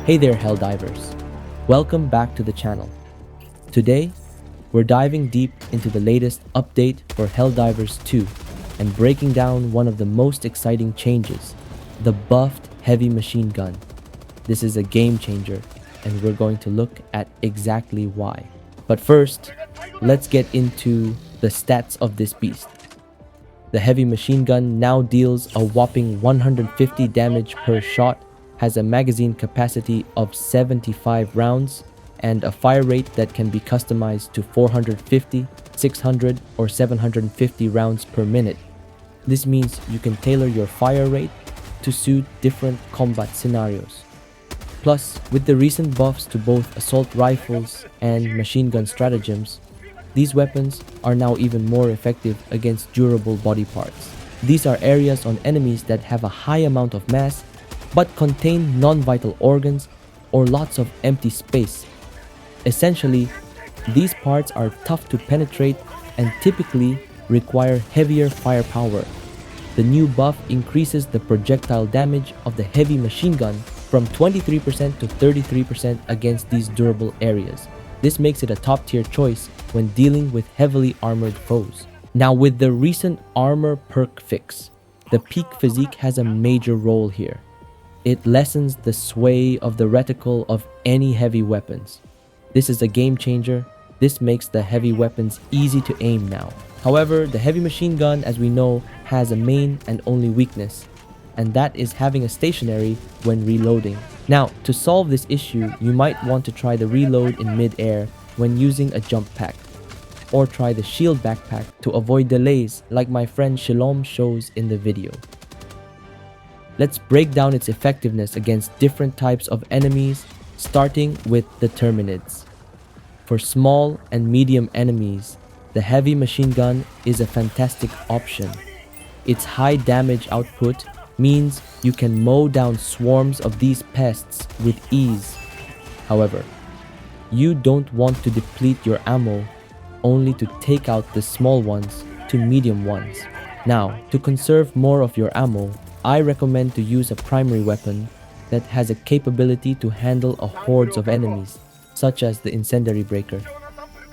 Hey there, Helldivers. Welcome back to the channel. Today, we're diving deep into the latest update for Helldivers 2 and breaking down one of the most exciting changes, the buffed heavy machine gun. This is a game changer, and we're going to look at exactly why. But first, let's get into the stats of this beast. The heavy machine gun now deals a whopping 150 damage per shot, has a magazine capacity of 75 rounds, and a fire rate that can be customized to 450, 600, or 750 rounds per minute. This means you can tailor your fire rate to suit different combat scenarios. Plus, with the recent buffs to both assault rifles and machine gun stratagems, these weapons are now even more effective against durable body parts. These are areas on enemies that have a high amount of mass but contain non-vital organs or lots of empty space. Essentially, these parts are tough to penetrate and typically require heavier firepower. The new buff increases the projectile damage of the heavy machine gun from 23% to 33% against these durable areas. This makes it a top-tier choice when dealing with heavily armored foes. Now, with the recent armor perk fix, the peak physique has a major role here. It lessens the sway of the reticle of any heavy weapons. This is a game changer. This makes the heavy weapons easy to aim now. However, the heavy machine gun, as we know, has a main and only weakness, and that is having a stationary when reloading. Now, to solve this issue, you might want to try the reload in mid-air when using a jump pack, or try the shield backpack to avoid delays like my friend Shalom shows in the video. Let's break down its effectiveness against different types of enemies, starting with the Terminids. For small and medium enemies, the heavy machine gun is a fantastic option. Its high damage output means you can mow down swarms of these pests with ease. However, you don't want to deplete your ammo only to take out the small ones to medium ones. Now, to conserve more of your ammo, I recommend to use a primary weapon that has a capability to handle a hordes of enemies, such as the incendiary breaker.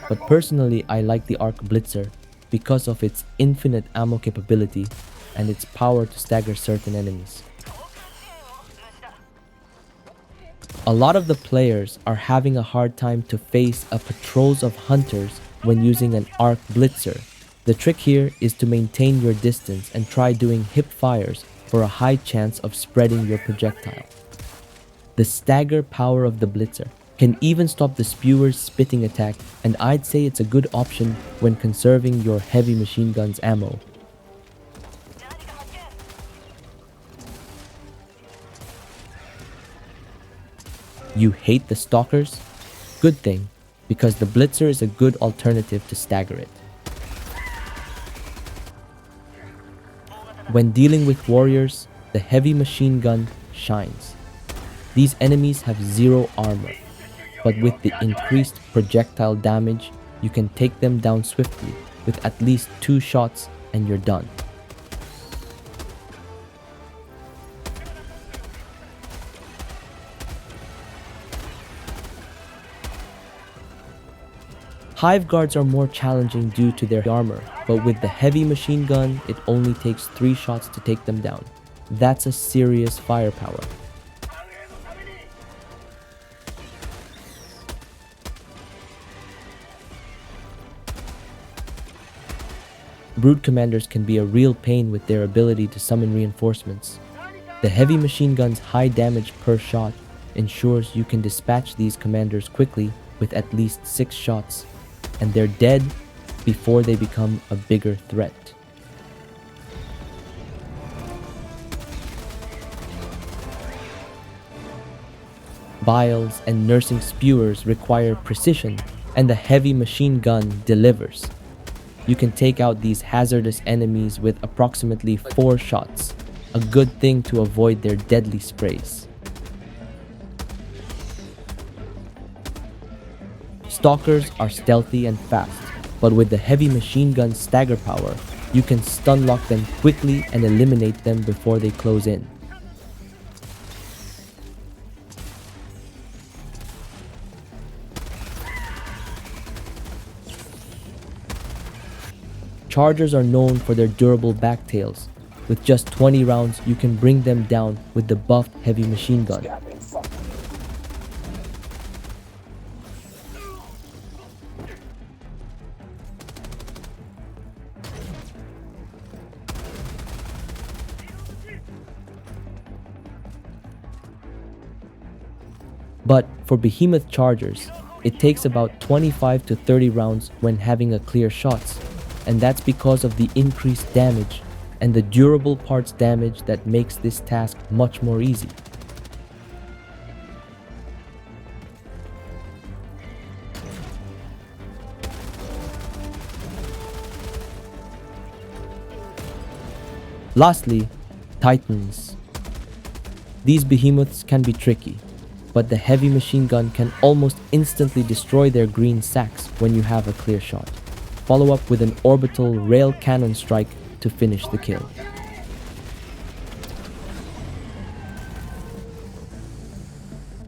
But personally, I like the arc BLITZER because of its infinite ammo capability and its power to stagger certain enemies. A lot of the players are having a hard time to face a patrols of hunters when using an arc BLITZER. The trick here is to maintain your distance and try doing hip fires for a high chance of spreading your projectile. The stagger power of the BLITZER can even stop the SPEWER's spitting attack, and I'd say it's a good option when conserving your heavy machine gun's ammo. You hate the STALKERS? Good thing, because the BLITZER is a good alternative to stagger it. When dealing with warriors, the heavy machine gun shines. These enemies have zero armor, but with the increased projectile damage, you can take them down swiftly with at least 2 shots and you're done. Hive guards are more challenging due to their armor, but with the heavy machine gun, it only takes 3 shots to take them down. That's a serious firepower. Brood commanders can be a real pain with their ability to summon reinforcements. The heavy machine gun's high damage per shot ensures you can dispatch these commanders quickly with at least 6 shots, and they're dead before they become a bigger threat. BILES and nursing SPEWERS require precision, and the heavy machine gun delivers. You can take out these hazardous enemies with approximately 4 shots, a good thing to avoid their deadly sprays. Stalkers are stealthy and fast, but with the heavy machine gun's stagger power, you can stun lock them quickly and eliminate them before they close in. Chargers are known for their durable backtails. With just 20 rounds, you can bring them down with the buffed heavy machine gun. But for behemoth chargers, it takes about 25 to 30 rounds when having a clear shots, and that's because of the increased damage and the durable parts damage that makes this task much more easy. Lastly, Titans. These behemoths can be tricky, but the heavy machine gun can almost instantly destroy their green sacks when you have a clear shot. Follow up with an orbital rail cannon strike to finish the kill.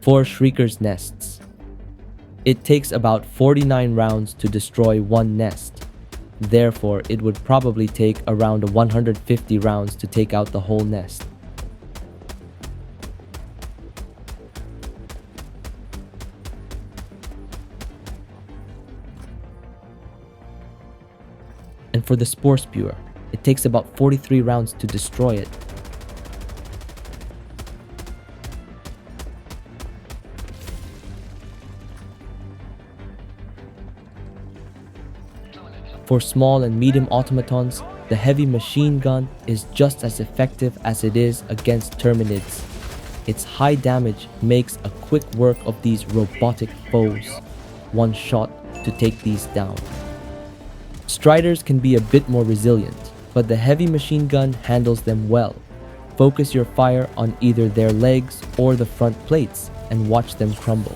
For SHRIEKE'Rs nests. It takes about 49 rounds to destroy one nest. Therefore, it would probably take around 150 rounds to take out the whole nest. And for the SPORE SPEWER, it takes about 43 rounds to destroy it. For small and medium automatons, the heavy machine gun is just as effective as it is against terminids. Its high damage makes a quick work of these robotic foes. One shot to take these down. Striders can be a bit more resilient, but the heavy machine gun handles them well. Focus your fire on either their legs or the front plates and watch them crumble.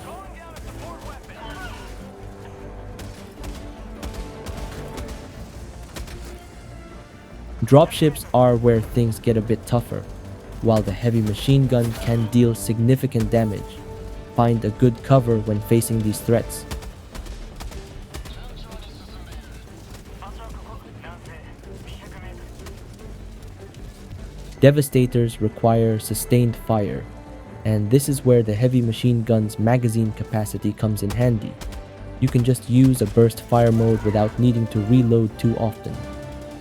Dropships are where things get a bit tougher. While the heavy machine gun can deal significant damage, find a good cover when facing these threats. Devastators require sustained fire, and this is where the heavy machine gun's magazine capacity comes in handy. You can just use a burst fire mode without needing to reload too often.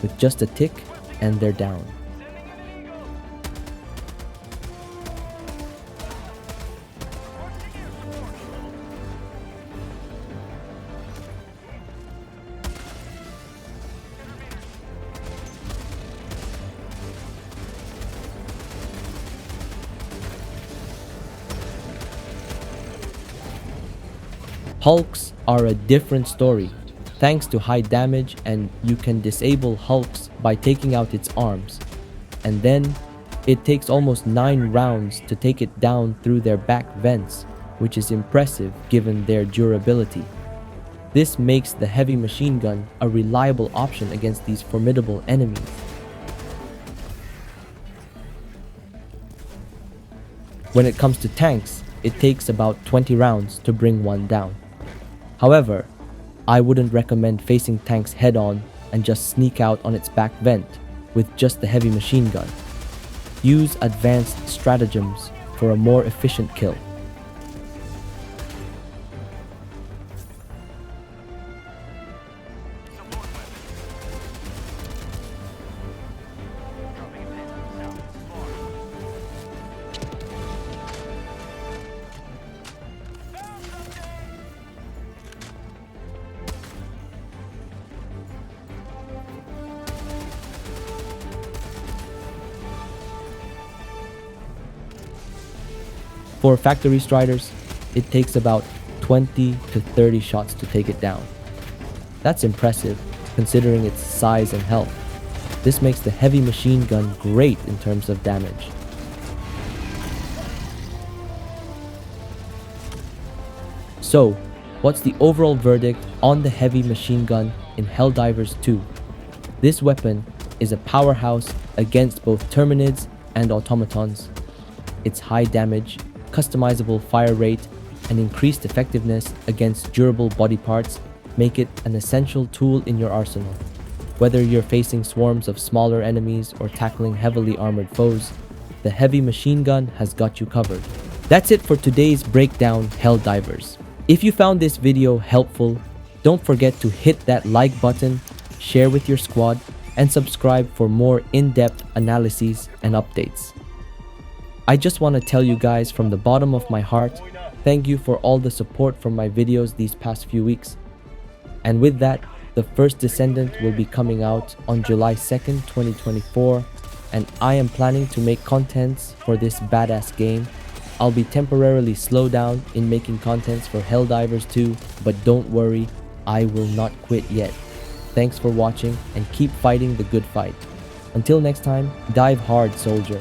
With just a tick, and they're down. Hulks are a different story. Thanks to high damage, and you can disable Hulks by taking out its arms. And then, it takes almost 9 rounds to take it down through their back vents, which is impressive given their durability. This makes the heavy machine gun a reliable option against these formidable enemies. When it comes to tanks, it takes about 20 rounds to bring one down. However, I wouldn't recommend facing tanks head-on and just sneak out on its back vent with just the heavy machine gun. Use advanced stratagems for a more efficient kill. For factory striders, it takes about 20 to 30 shots to take it down. That's impressive, considering its size and health. This makes the heavy machine gun great in terms of damage. So, what's the overall verdict on the heavy machine gun in Helldivers 2? This weapon is a powerhouse against both terminids and automatons. Its high damage, customizable fire rate, and increased effectiveness against durable body parts make it an essential tool in your arsenal. Whether you're facing swarms of smaller enemies or tackling heavily armored foes, the heavy machine gun has got you covered. That's it for today's breakdown, Helldivers. If you found this video helpful, don't forget to hit that like button, share with your squad, and subscribe for more in-depth analyses and updates. I just want to tell you guys from the bottom of my heart, thank you for all the support from my videos these past few weeks. And with that, the first Descendant will be coming out on July 2nd, 2024, and I am planning to make contents for this badass game. I'll be temporarily slowed down in making contents for Helldivers 2, but don't worry, I will not quit yet. Thanks for watching and keep fighting the good fight. Until next time, dive hard, soldier.